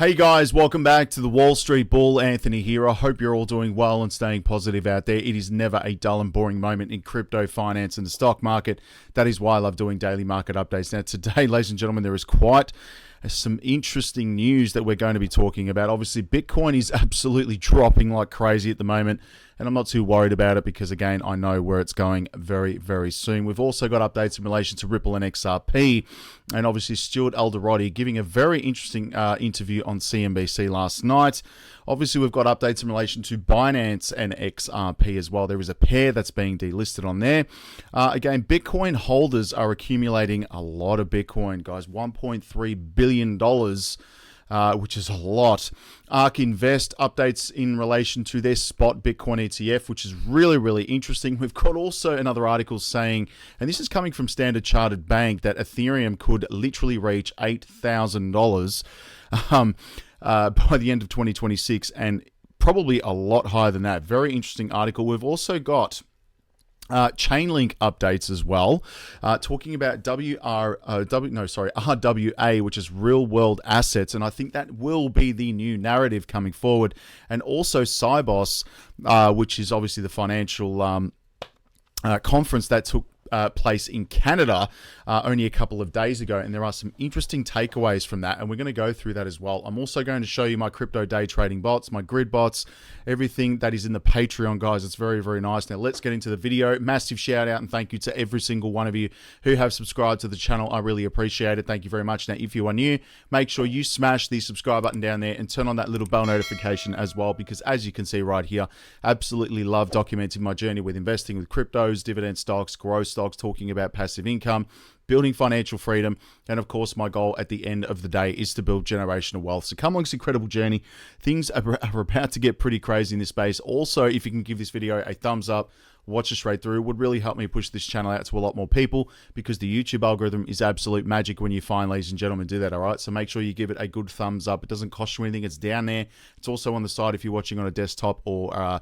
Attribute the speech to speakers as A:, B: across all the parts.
A: Hey guys, welcome back to the Wall Street Bull. Anthony here. I hope you're all doing well and staying positive out there. It is never a dull and boring moment in crypto, finance, and the stock market. That is why I love doing daily market updates. Now today, ladies and gentlemen, there is quite some interesting news that we're going to be talking about. Obviously, Bitcoin is absolutely dropping like crazy at the moment, and I'm not too worried about it because, again, I know where it's going very, very soon. We've also got updates in relation to Ripple and XRP, and obviously Stuart Algorand giving a very interesting interview on CNBC last night. Obviously, we've got updates in relation to Binance and XRP as well. There is a pair that's being delisted on there. Again, Bitcoin holders are accumulating a lot of Bitcoin, guys. $1.3 billion, which is a lot. ARK Invest updates in relation to their spot Bitcoin ETF, which is really, really interesting. We've got also another article saying, and this is coming from Standard Chartered Bank, that Ethereum could literally reach $8,000 by the end of 2026, and probably a lot higher than that. Very interesting article. We've also got Chainlink updates as well, talking about RWA, which is real world assets, and I think that will be the new narrative coming forward. And also Sibos, which is obviously the financial conference that took place in Canada only a couple of days ago, and there are some interesting takeaways from that, and we're going to go through that as well. I'm also going to show you my crypto day trading bots, my grid bots, everything that is in the Patreon, guys. It's very, very nice. Now let's get into the video. Massive shout out and thank you to every single one of you who have subscribed to the channel. I really appreciate it. Thank you very much. Now, if you are new, make sure you smash the subscribe button down there and turn on that little bell notification as well, because as you can see right here, absolutely love documenting my journey with investing with cryptos, dividend stocks, growth stocks, talking about passive income, building financial freedom, and of course my goal at the end of the day is to build generational wealth. So come along this incredible journey. Things are about to get pretty crazy in this space. Also, if you can give this video a thumbs up, watch it straight through, it would really help me push this channel out to a lot more people, because the YouTube algorithm is absolute magic when you find, ladies and gentlemen, do that. All right, so make sure you give it a good thumbs up. It doesn't cost you anything. It's down there. It's also on the side if you're watching on a desktop or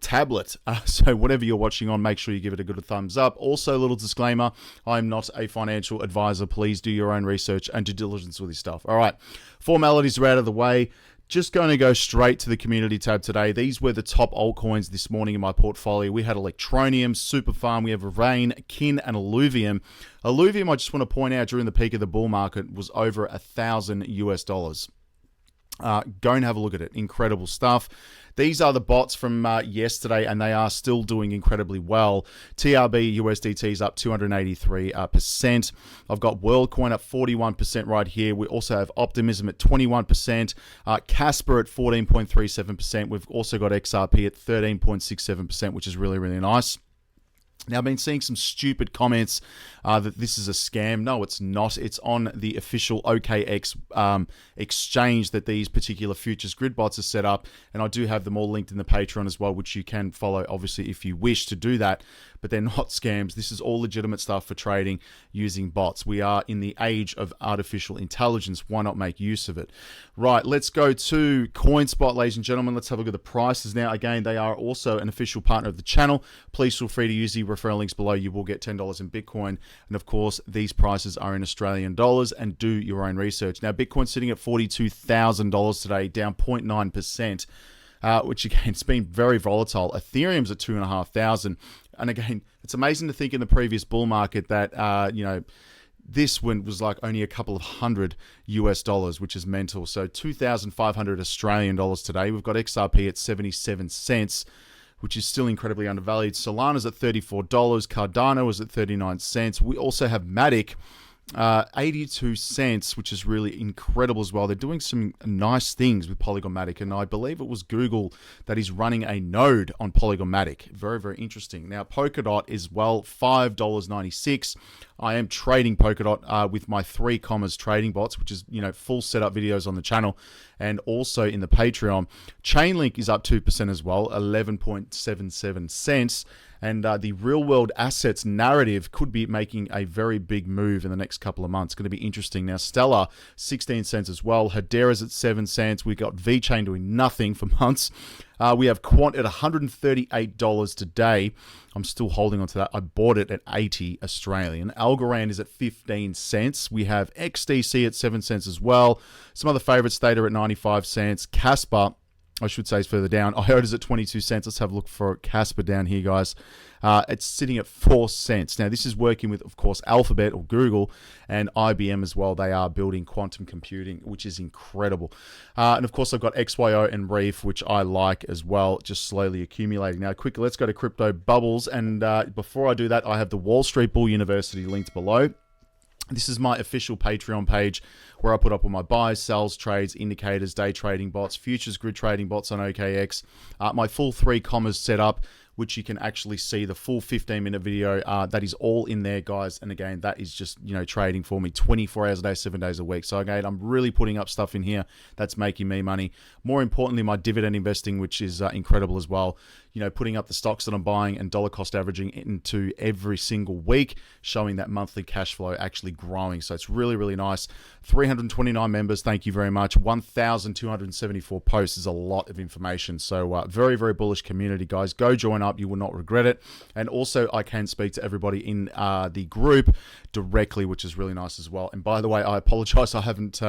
A: tablet, so whatever you're watching on, make sure you give it a good thumbs up. Also, a little disclaimer, I'm not a financial advisor. Please do your own research and due diligence with this stuff. All right, formalities are out of the way. Just going to go straight to the community tab today. These were the top altcoins this morning in my portfolio. We had Electronium, Superfarm, we have Rain, Kin, and Alluvium. Alluvium, I just want to point out, during the peak of the bull market was over $1,000 US. Go and have a look at it. Incredible stuff. These are the bots from yesterday, and they are still doing incredibly well. TRB USDT is up 283%. I've got WorldCoin up 41% right here. We also have Optimism at 21%. Casper at 14.37%. We've also got XRP at 13.67%, which is really, really nice. Now, I've been seeing some stupid comments that this is a scam. No, it's not. It's on the official OKX exchange that these particular futures grid bots are set up, and I do have them all linked in the Patreon as well, which you can follow, obviously, if you wish to do that. But they're not scams. This is all legitimate stuff for trading using bots. We are in the age of artificial intelligence. Why not make use of it? Right, let's go to Coinspot, ladies and gentlemen. Let's have a look at the prices now. Again, they are also an official partner of the channel. Please feel free to use the referral links below. You will get $10 in Bitcoin. And of course, these prices are in Australian dollars, and do your own research. Now, Bitcoin's sitting at $42,000 today, down 0.9%. Which again, it's been very volatile. Ethereum's at 2,500, and again, it's amazing to think in the previous bull market that this one was like only a couple of $100 US, which is mental. So 2,500 Australian dollars today. We've got XRP at 77 cents, which is still incredibly undervalued. Solana's at $34. Cardano is at 39 cents. We also have Matic 82 cents, which is really incredible as well. They're doing some nice things with Polygonmatic, and I believe it was Google that is running a node on Polygonmatic. Very, very interesting. Now, Polkadot is, well, $5.96. I am trading Polkadot with my 3 commas trading bots, which is, full setup videos on the channel and also in the Patreon. Chainlink is up 2% as well, 11.77 cents. And the real world assets narrative could be making a very big move in the next couple of months. It's going to be interesting. Now, Stellar, 16 cents as well. Hedera's at 7 cents. We got VeChain doing nothing for months. We have Quant at $138 today. I'm still holding on to that. I bought it at 80 Australian. Algorand is at 15 cents. We have XDC at 7 cents as well. Some other favorites, Theta at 95 cents. Casper, I should say, is further down. IOTA's at 22 cents. Let's have a look for Casper down here, guys. It's sitting at 4 cents. Now, this is working with, of course, Alphabet or Google and IBM as well. They are building quantum computing, which is incredible. And, of course, I've got XYO and Reef, which I like as well, just slowly accumulating. Now, quickly, let's go to Crypto Bubbles. And before I do that, I have the Wall Street Bull University linked below. This is my official Patreon page where I put up all my buys, sells, trades, indicators, day trading bots, futures grid trading bots on OKX, my full 3 commas set up, which you can actually see the full 15-minute video. That is all in there, guys. And again, that is just, trading for me 24 hours a day, 7 days a week. So again, I'm really putting up stuff in here that's making me money. More importantly, my dividend investing, which is incredible as well. Putting up the stocks that I'm buying and dollar cost averaging into every single week, showing that monthly cash flow actually growing. So it's really, really nice. 329 members. Thank you very much. 1,274 posts is a lot of information. So very, very bullish community, guys. Go join up. You will not regret it. And also, I can speak to everybody in the group directly, which is really nice as well. And by the way, I apologize. I haven't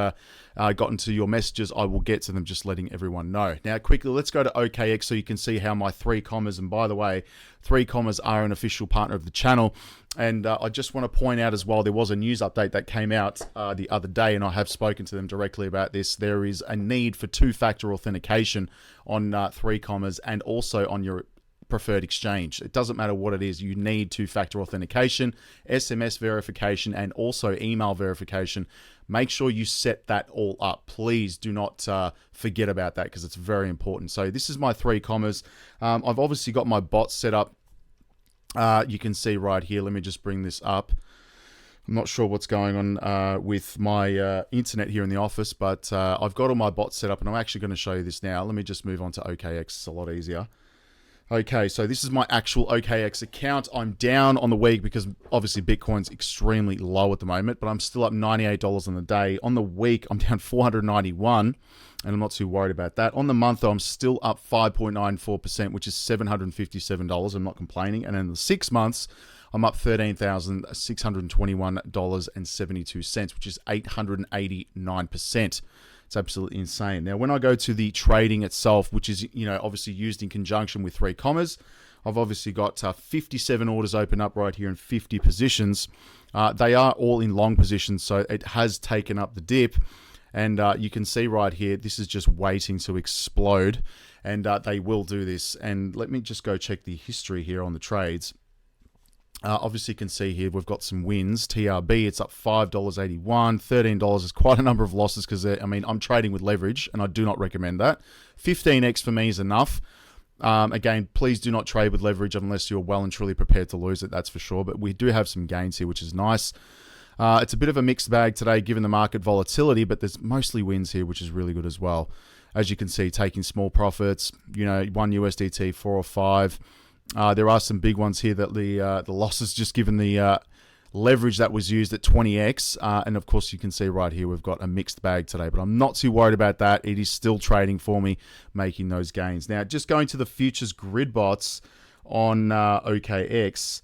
A: gotten to your messages. I will get to them, just letting everyone know. Now, quickly, let's go to OKX so you can see how my 3 commas, and by the way, 3 commas are an official partner of the channel. And I just want to point out as well, there was a news update that came out the other day, and I have spoken to them directly about this. There is a need for 2-factor authentication on 3 commas and also on your preferred exchange. It doesn't matter what it is, you need 2-factor authentication, SMS verification, and also email verification. Make sure you set that all up. Please do not forget about that, because it's very important. So this is my 3 commas. I've obviously got my bots set up. You can see right here. Let me just bring this up. I'm not sure what's going on with my internet here in the office, but I've got all my bots set up, and I'm actually going to show you this now. Let me just move on to OKX. It's a lot easier. Okay, so this is my actual OKX account. I'm down on the week because obviously Bitcoin's extremely low at the moment, but I'm still up $98 on the day. On the week, I'm down $491, and I'm not too worried about that. On the month, though, I'm still up 5.94%, which is $757. I'm not complaining. And in the 6 months, I'm up $13,621.72, which is 889%. It's absolutely insane. Now, when I go to the trading itself, which is, obviously used in conjunction with 3 commas, I've obviously got 57 orders open up right here in 50 positions. They are all in long positions, so it has taken up the dip. And you can see right here, this is just waiting to explode. And they will do this. And let me just go check the history here on the trades. Obviously, you can see here we've got some wins. TRB, it's up $5.81. $13 is quite a number of losses because, I'm trading with leverage, and I do not recommend that. 15x for me is enough. Again, please do not trade with leverage unless you're well and truly prepared to lose it, that's for sure. But we do have some gains here, which is nice. It's a bit of a mixed bag today given the market volatility, but there's mostly wins here, which is really good as well. As you can see, taking small profits, 1 USDT, 4 or 5. There are some big ones here that the losses just given the leverage that was used at 20x. And of course, you can see right here, we've got a mixed bag today, but I'm not too worried about that. It is still trading for me, making those gains. Now, just going to the futures grid bots on OKX.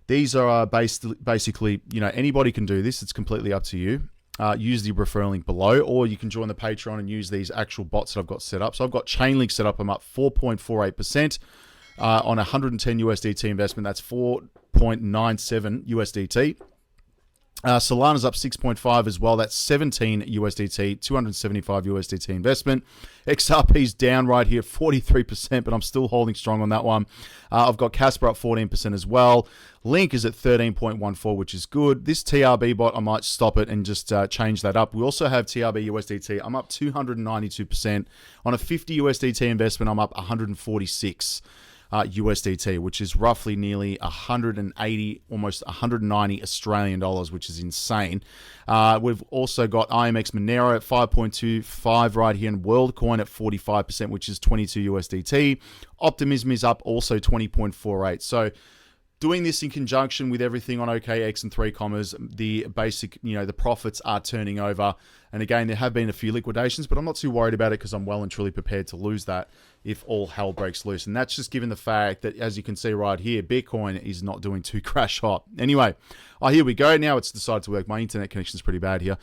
A: These are basically, anybody can do this. It's completely up to you. Use the referral link below, or you can join the Patreon and use these actual bots that I've got set up. So I've got Chainlink set up. I'm up 4.48%. On 110 USDT investment, that's 4.97 USDT. Solana's up 6.5 as well. That's 17 USDT, 275 USDT investment. XRP's down right here, 43%, but I'm still holding strong on that one. I've got Casper up 14% as well. Link is at 13.14, which is good. This TRB bot, I might stop it and just change that up. We also have TRB USDT. I'm up 292%. On a 50 USDT investment, I'm up 146. USDT, which is roughly nearly 180, almost 190 Australian dollars, which is insane. We've also got IMX Monero at 5.25 right here, and WorldCoin at 45%, which is 22 USDT. Optimism is up also 20.48. So Doing this in conjunction with everything on OKX and 3 commas, the basic, the profits are turning over. And again, there have been a few liquidations, but I'm not too worried about it because I'm well and truly prepared to lose that if all hell breaks loose. And that's just given the fact that, as you can see right here, Bitcoin is not doing too crash hot. Anyway, here we go. Now it's decided to work. My internet connection is pretty bad here.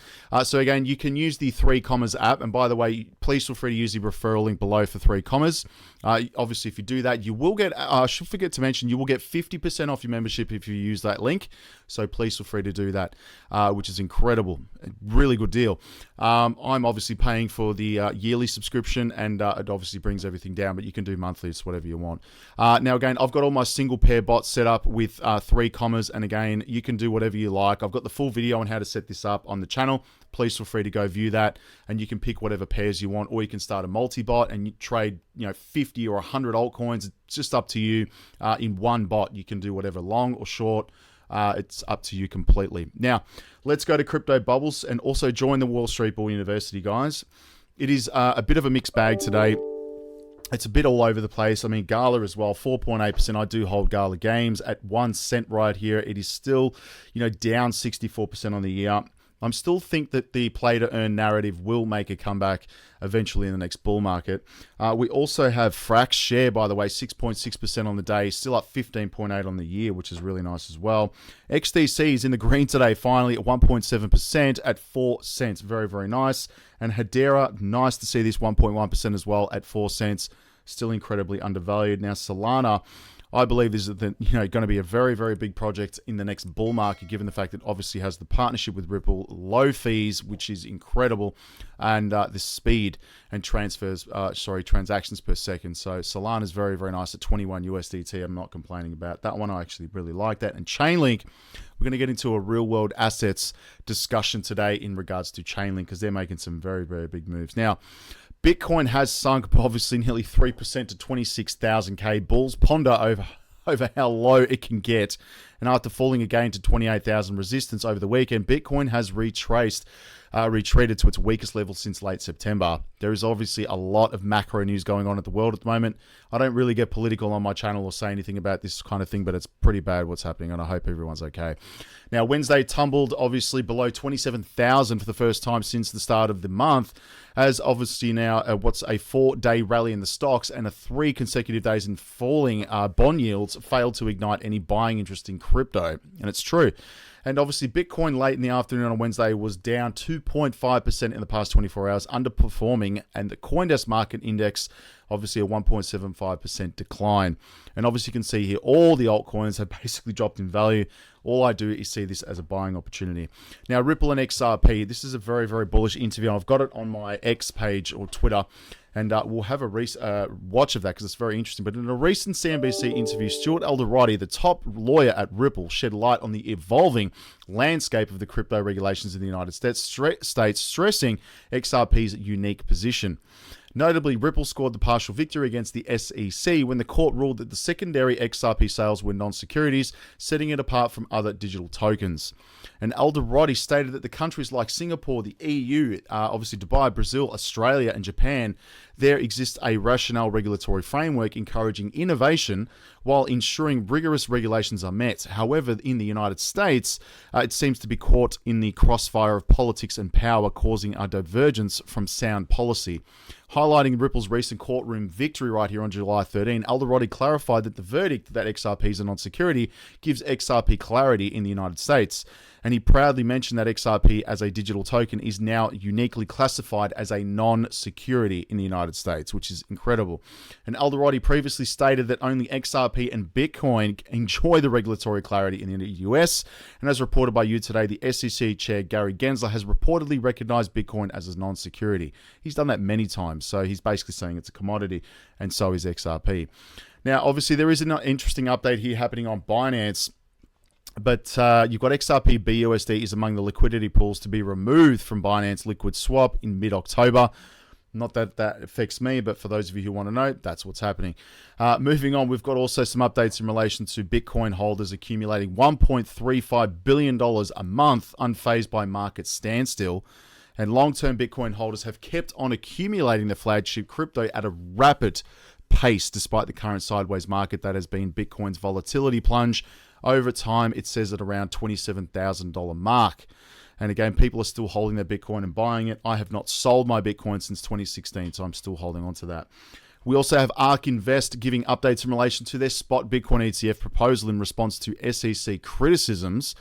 A: So again, you can use the 3 commas app. And by the way, please feel free to use the referral link below for 3 commas. Obviously, if you do that, you will get, I should forget to mention, you will get 50% off your membership if you use that link. So please feel free to do that, which is incredible. A really good deal. I'm obviously paying for the yearly subscription, and it obviously brings everything down, but you can do monthly. It's whatever you want. Now, again, I've got all my single pair bots set up with 3 commas, and again, you can do whatever you like. I've got the full video on how to set this up on the channel. Please feel free to go view that, and you can pick whatever pairs you want, or you can start a multi-bot and you trade 50 or 100 altcoins. It's just up to you. In one bot, you can do whatever, long or short. It's up to you completely. Now, let's go to Crypto Bubbles and also join the Wall Street Bull University, guys. It is a bit of a mixed bag today. It's a bit all over the place. I mean, Gala as well, 4.8%. I do hold Gala Games at 1 cent right here. It is still, down 64% on the year. I still think that the play to earn narrative will make a comeback eventually in the next bull market. We also have Frax share, by the way, 6.6% on the day, still up 15.8 on the year, which is really nice as well. XDC is in the green today, finally at 1.7% at 4 cents. Very, very nice. And Hedera, nice to see this 1.1% as well at 4 cents. Still incredibly undervalued. Now, Solana, I believe this is going to be a very, very big project in the next bull market, given the fact that it obviously has the partnership with Ripple, low fees, which is incredible, and the speed and transactions per second. So Solana is very, very nice at 21 USDT. I'm not complaining about that one. I actually really like that. And Chainlink, we're going to get into a real world assets discussion today in regards to Chainlink, because they're making some very, very big moves. Now, Bitcoin has sunk obviously nearly 3% to 26,000K. Bulls ponder over how low it can get. And after falling again to 28,000 resistance over the weekend, Bitcoin has retreated to its weakest level since late September. There is obviously a lot of macro news going on at the world at the moment. I don't really get political on my channel or say anything about this kind of thing, but it's pretty bad what's happening, and I hope everyone's okay. Now, Wednesday tumbled obviously below 27,000 for the first time since the start of the month, as obviously now what's a 4-day rally in the stocks and a 3 consecutive days in falling bond yields failed to ignite any buying interest in crypto. And it's true. And obviously, Bitcoin late in the afternoon on Wednesday was down 2.5% in the past 24 hours, underperforming, and the CoinDesk Market Index, obviously a 1.75% decline. And obviously, you can see here, all the altcoins have basically dropped in value. All I do is see this as a buying opportunity. Now, Ripple and XRP, this is a very, very bullish interview. I've got it on my X page or Twitter, and we'll have a watch of that because it's very interesting. But in a recent CNBC interview, Stuart Algorand, the top lawyer at Ripple, shed light on the evolving landscape of the crypto regulations in the United States, stressing XRP's unique position. Notably, Ripple scored the partial victory against the SEC when the court ruled that the secondary XRP sales were non-securities, setting it apart from other digital tokens. And Algorand stated that the countries like Singapore, the EU, obviously Dubai, Brazil, Australia, and Japan, there exists a rational regulatory framework encouraging innovation while ensuring rigorous regulations are met. However, in the United States, it seems to be caught in the crossfire of politics and power, causing a divergence from sound policy. Highlighting Ripple's recent courtroom victory right here on July 13, Algorand clarified that the verdict that XRP is a non-security gives XRP clarity in the United States. And he proudly mentioned that XRP as a digital token is now uniquely classified as a non-security in the United States, which is incredible. And Algorand previously stated that only XRP and Bitcoin enjoy the regulatory clarity in the US. And as reported by you today, the SEC chair Gary Gensler has reportedly recognized Bitcoin as a non-security. He's done that many times, so he's basically saying it's a commodity, and so is XRP. Now, obviously, there is an interesting update here happening on Binance. But you've got XRP BUSD is among the liquidity pools to be removed from Binance Liquid Swap in mid-October. Not that that affects me, but for those of you who want to know, that's what's happening. Moving on, we've got also some updates in relation to Bitcoin holders accumulating $1.35 billion a month unfazed by market standstill. And long-term Bitcoin holders have kept on accumulating the flagship crypto at a rapid pace despite the current sideways market that has been Bitcoin's volatility plunge. Over time, it says at around $27,000 mark. And again, people are still holding their Bitcoin and buying it. I have not sold my Bitcoin since 2016, so I'm still holding on to that. We also have ARK Invest giving updates in relation to their spot Bitcoin ETF proposal in response to SEC criticisms.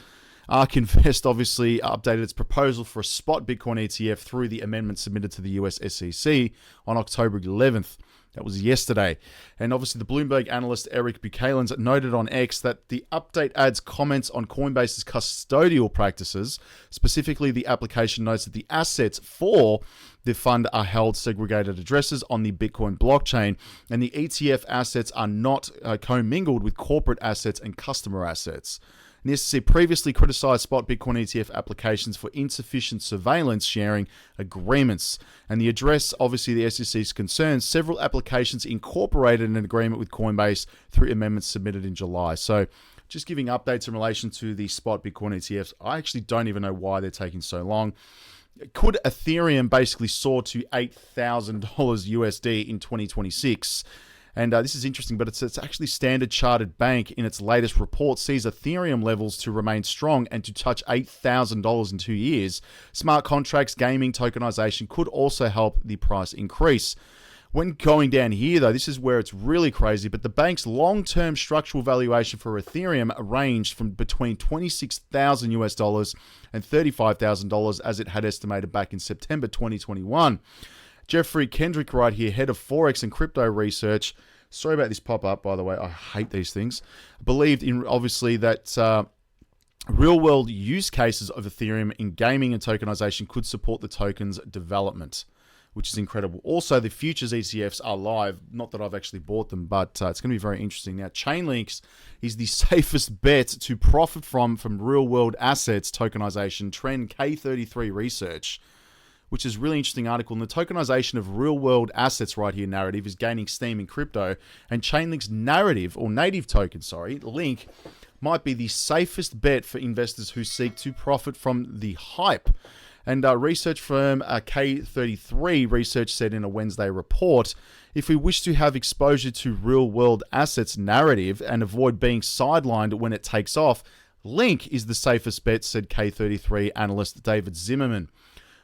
A: ARK Invest obviously updated its proposal for a spot Bitcoin ETF through the amendment submitted to the US SEC on October 11th. That was yesterday. And obviously the Bloomberg analyst Eric Buchalans noted on X that the update adds comments on Coinbase's custodial practices. Specifically, the application notes that the assets for the fund are held segregated addresses on the Bitcoin blockchain, and the ETF assets are not commingled with corporate assets and customer assets. The SEC previously criticized spot Bitcoin ETF applications for insufficient surveillance sharing agreements. And the address, obviously, the SEC's concerns, several applications incorporated an agreement with Coinbase through amendments submitted in July. So just giving updates in relation to the spot Bitcoin ETFs. I actually don't even know why they're taking so long. Could Ethereum basically soar to $8,000 USD in 2026? And this is interesting, but it's actually Standard Chartered Bank in its latest report sees Ethereum levels to remain strong and to touch $8,000 in 2 years. Smart contracts, gaming, tokenization could also help the price increase. When going down here, though, this is where it's really crazy, but the bank's long-term structural valuation for Ethereum ranged from between $26,000 US and $35,000 as it had estimated back in September 2021. Jeffrey Kendrick right here, head of Forex and crypto research. Sorry about this pop-up, by the way. I hate these things. Believed in, obviously, that real-world use cases of Ethereum in gaming and tokenization could support the token's development, which is incredible. Also, the futures ETFs are live. Not that I've actually bought them, but it's going to be very interesting. Now, Chainlink is the safest bet to profit from real-world assets tokenization trend K33 research, which is a really interesting article. And the tokenization of real-world assets right here narrative is gaining steam in crypto. And Chainlink's narrative, or native token, Link, might be the safest bet for investors who seek to profit from the hype. And research firm K33 Research said in a Wednesday report, if we wish to have exposure to real-world assets narrative and avoid being sidelined when it takes off, Link is the safest bet, said K33 analyst David Zimmerman.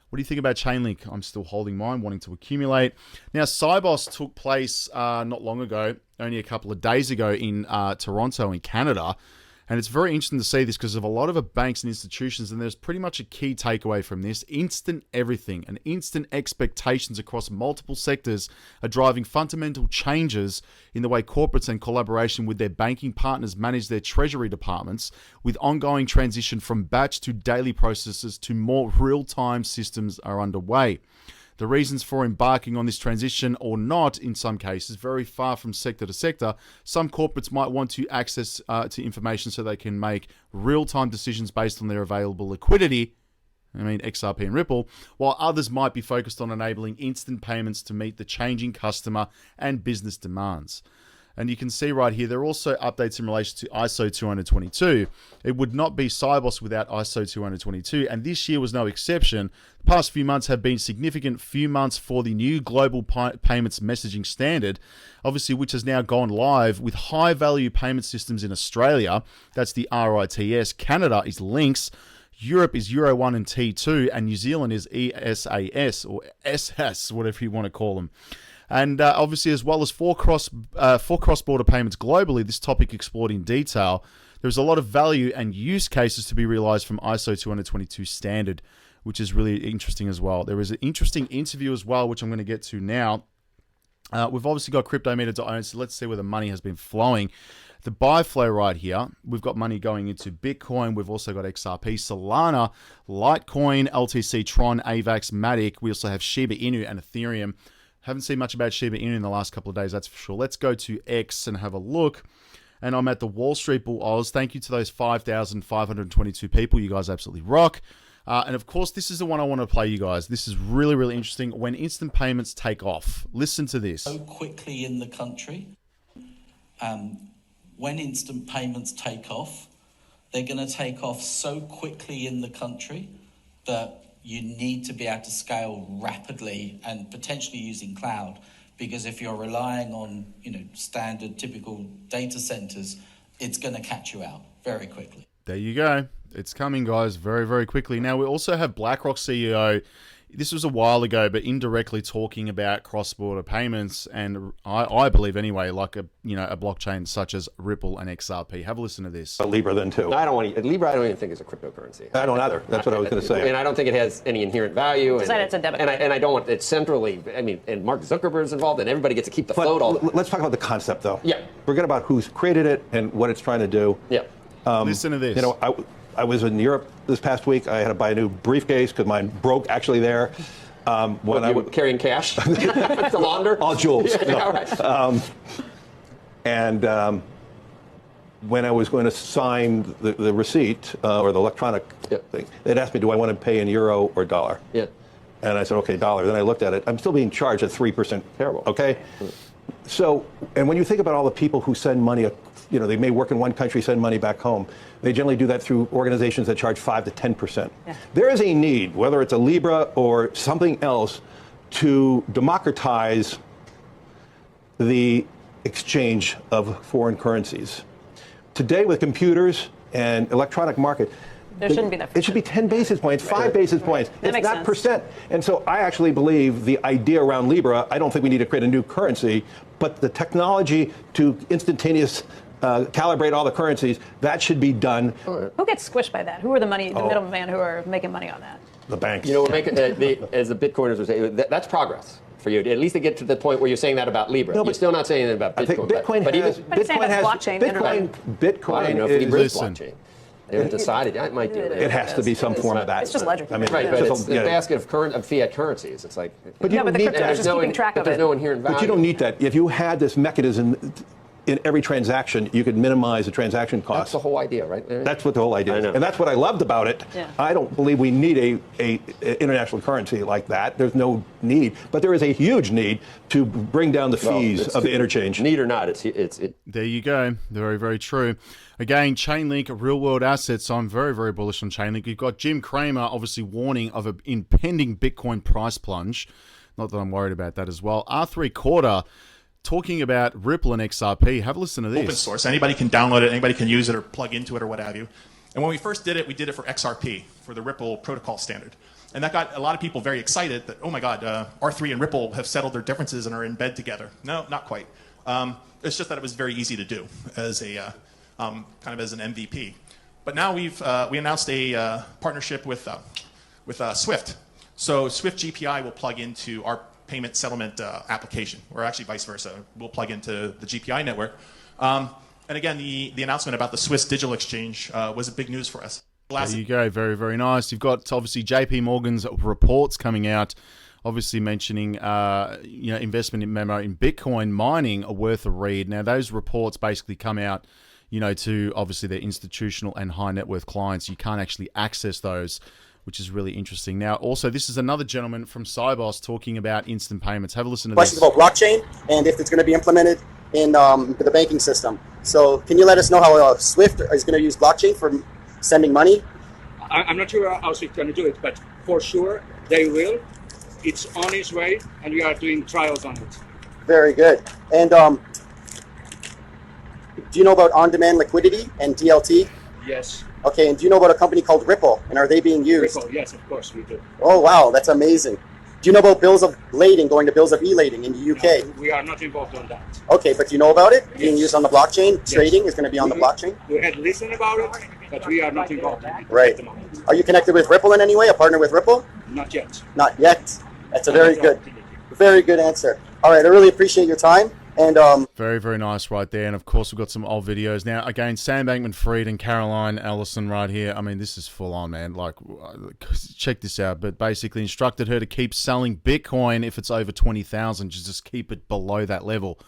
A: What do you think about Chainlink? I'm still holding mine, wanting to accumulate. Now, Sibos took place not long ago, only a couple of days ago in Toronto in Canada. And it's very interesting to see this because of a lot of banks and institutions, and there's pretty much a key takeaway from this. Instant everything and instant expectations across multiple sectors are driving fundamental changes in the way corporates and collaboration with their banking partners manage their treasury departments, with ongoing transition from batch to daily processes to more real-time systems are underway. The reasons for embarking on this transition or not, in some cases, vary far from sector to sector. Some corporates might want to access to information so they can make real-time decisions based on their available liquidity, XRP and Ripple, while others might be focused on enabling instant payments to meet the changing customer and business demands. And you can see right here, there are also updates in relation to ISO 222. It would not be Sibos without ISO 222, and this year was no exception. The past few months have been significant few months for the new global payments messaging standard, obviously, which has now gone live with high-value payment systems in Australia. That's the RITS. Canada is LINKS. Europe is Euro 1 and T2, and New Zealand is ESAS, or SS, whatever you want to call them. And obviously, as well as for cross-border payments globally, this topic explored in detail. There's a lot of value and use cases to be realized from ISO 222 standard, which is really interesting as well. There is an interesting interview as well, which I'm going to get to now. We've obviously got Cryptometer to own, so let's see where the money has been flowing. The buy flow right here, we've got money going into Bitcoin. We've also got XRP, Solana, Litecoin, LTC, Tron, AVAX, Matic. We also have Shiba Inu and Ethereum. Haven't seen much about Shiba Inu in the last couple of days, that's for sure. Let's go to X and have a look. And I'm at the Wall Street Bull Oz. Thank you to those 5,522 people. You guys absolutely rock. And of course, this is the one I want to play you guys. This is really, really interesting. When instant payments take off. Listen to this.
B: So quickly in the country. When instant payments take off, they're going to take off so quickly in the country that you need to be able to scale rapidly and potentially using cloud, because if you're relying on, standard typical data centers, it's going to catch you out very quickly.
A: There you go. It's coming, guys, very, very quickly. Now, we also have BlackRock CEO. This was a while ago, but indirectly talking about cross-border payments, and I believe anyway, like a blockchain such as Ripple and XRP. Have a listen to this.
C: Libra then too.
D: Libra, I don't even think is a cryptocurrency.
C: I don't either. That's what I was going to say.
D: And I don't think it has any inherent value.
E: Besides, it's a debit.
D: And I don't want it centrally. I mean, and Mark Zuckerberg's involved, and everybody gets to keep the float.
C: Let's talk about the concept, though.
D: Yeah.
C: Forget about who's created it and what it's trying to do.
D: Yeah.
A: Listen to this.
C: I was in Europe this past week. I had to buy a new briefcase because mine broke actually there.
D: When I was carrying cash to launder?
C: All jewels.
D: Yeah,
C: no.
D: Right.
C: When I was going to sign the receipt or the electronic thing, they'd asked me, do I want to pay in euro or dollar?
D: Yeah.
C: And I said, okay, dollar. Then I looked at it. I'm still being charged at 3%.
D: Terrible.
C: Okay? So, and when you think about all the people who send money, they may work in one country, send money back home. They generally do that through organizations that charge 5 to 10%. Yeah. There is a need, whether it's a Libra or something else, to democratize the exchange of foreign currencies. Today, with computers and electronic market,
E: there shouldn't be that.
C: It should be 10 basis points, 5 basis points.
E: That
C: it's not
E: sense.
C: percent. And so I actually believe the idea around Libra, I don't think we need to create a new currency, but the technology to instantaneous calibrate all the currencies, that should be done.
E: Who gets squished by that? Who are the middlemen who are making money on that?
C: The banks.
D: We're making, as the Bitcoiners would say, that's progress for you. At least to get to the point where you're saying that about Libra. No, you're still not saying that about Bitcoin.
C: I think Bitcoin has
E: blockchain.
D: Libra blockchain. They haven't decided. I might do that.
C: It has to be some form of that.
E: It's just ledger.
D: Right, but it's a basket of fiat currencies. It's like,
C: but you don't need that.
E: Just keeping track of it.
D: There's no inherent value.
C: But you don't need that. If you had this mechanism in every transaction, you could minimize the transaction cost.
D: That's the whole idea, right?
C: That's what the whole idea is. And that's what I loved about it. Yeah. I don't believe we need a international currency like that. There's no need. But there is a huge need to bring down the fees of the interchange.
D: Need or not, it's
A: There you go. Very, very true. Again, Chainlink, real-world assets. I'm very, very bullish on Chainlink. You've got Jim Cramer obviously warning of an impending Bitcoin price plunge. Not that I'm worried about that as well. R3 Quarter talking about Ripple and XRP. Have a listen to this.
F: Open source. Anybody can download it. Anybody can use it or plug into it or what have you. And when we first did it, we did it for XRP, for the Ripple protocol standard. And that got a lot of people very excited that, oh my God, R3 and Ripple have settled their differences and are in bed together. No, not quite. It's just that it was very easy to do as a kind of as an MVP. But now we announced a partnership with Swift. So Swift GPI will plug into our payment settlement application, or actually vice versa. We'll plug into the GPI network. And again, the announcement about the Swiss digital exchange was a big news for us.
A: There you go. Very, very nice. You've got obviously JP Morgan's reports coming out, obviously mentioning investment memo in Bitcoin mining are worth a read. Now, those reports basically come out, to obviously their institutional and high net worth clients. You can't actually access those, which is really interesting. Now, also, this is another gentleman from Sibos talking about instant payments. Have a listen to this.
G: Questions about blockchain and if it's going to be implemented in the banking system. So can you let us know how Swift is going to use blockchain for sending money?
H: I'm not sure how Swift going to do it, but for sure they will. It's on its way, and we are doing trials on it.
G: Very good. And do you know about on-demand liquidity and DLT?
H: Yes.
G: Okay, and do you know about a company called Ripple, and are they being used?
H: Ripple, yes, of course we do.
G: Oh, wow, that's amazing. Do you know about bills of lading going to bills of e-lading in the UK?
H: No, we are not involved on that.
G: Okay, but do you know about it? Being
H: Yes.
G: used on the blockchain?
H: Yes.
G: Trading is going to be on the blockchain?
H: We had listened about it, but we are not involved in it
G: Right.
H: at the moment.
G: Are you connected with Ripple in any way? A partner with Ripple?
H: Not yet.
G: Not yet. That's a very good answer. All right, I really appreciate your time. And
A: very, very nice right there. And of course, we've got some old videos. Now, again, Sam Bankman-Fried and Caroline Ellison right here. I mean, this is full on, man. Like, check this out. But basically instructed her to keep selling Bitcoin if it's over 20,000. Just keep it below that level.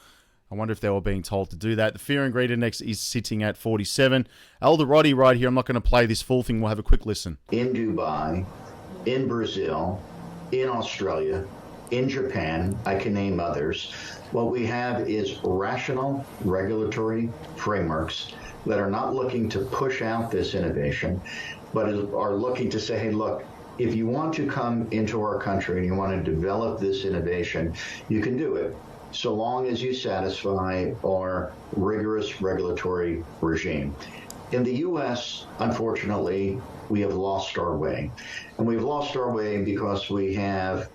A: I wonder if they were being told to do that. The Fear and Greed Index is sitting at 47. Algorand right here. I'm not going to play this full thing. We'll have a quick listen.
I: In Dubai, in Brazil, in Australia, in Japan, I can name others. What we have is rational regulatory frameworks that are not looking to push out this innovation, but are looking to say, hey, look, if you want to come into our country and you want to develop this innovation, you can do it. so long as you satisfy our rigorous regulatory regime. In the U.S., unfortunately, we have lost our way. And we've lost our way because we have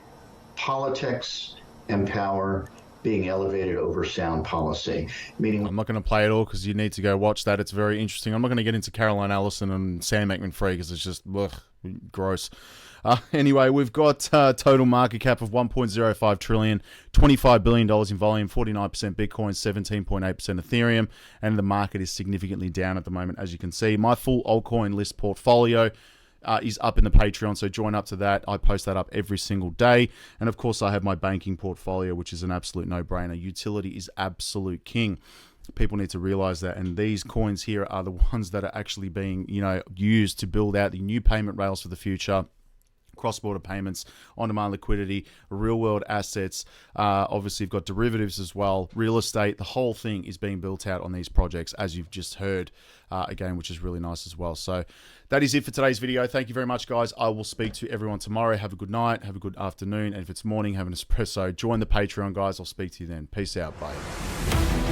I: politics and power being elevated over sound policy. Meaning,
A: I'm not going to play it all because you need to go watch that. It's very interesting. I'm not going to get into Caroline Allison and Sam Bankman-Fried because it's just gross. Anyway, we've got total market cap of 1.05 trillion, $25 billion in volume, 49% Bitcoin, 17.8% Ethereum, and the market is significantly down at the moment, as you can see. My full altcoin list portfolio is up in the Patreon, so join up to that. I post that up every single day. And of course, I have my banking portfolio, which is an absolute no-brainer. Utility is absolute king. People need to realize that, and these coins here are the ones that are actually being, used to build out the new payment rails for the future. Cross-border payments, on-demand liquidity, real-world assets. Obviously, you've got derivatives as well, real estate. The whole thing is being built out on these projects, as you've just heard, again, which is really nice as well. So that is it for today's video. Thank you very much, guys. I will speak to everyone tomorrow. Have a good night. Have a good afternoon. And if it's morning, have an espresso. Join the Patreon, guys. I'll speak to you then. Peace out. Bye.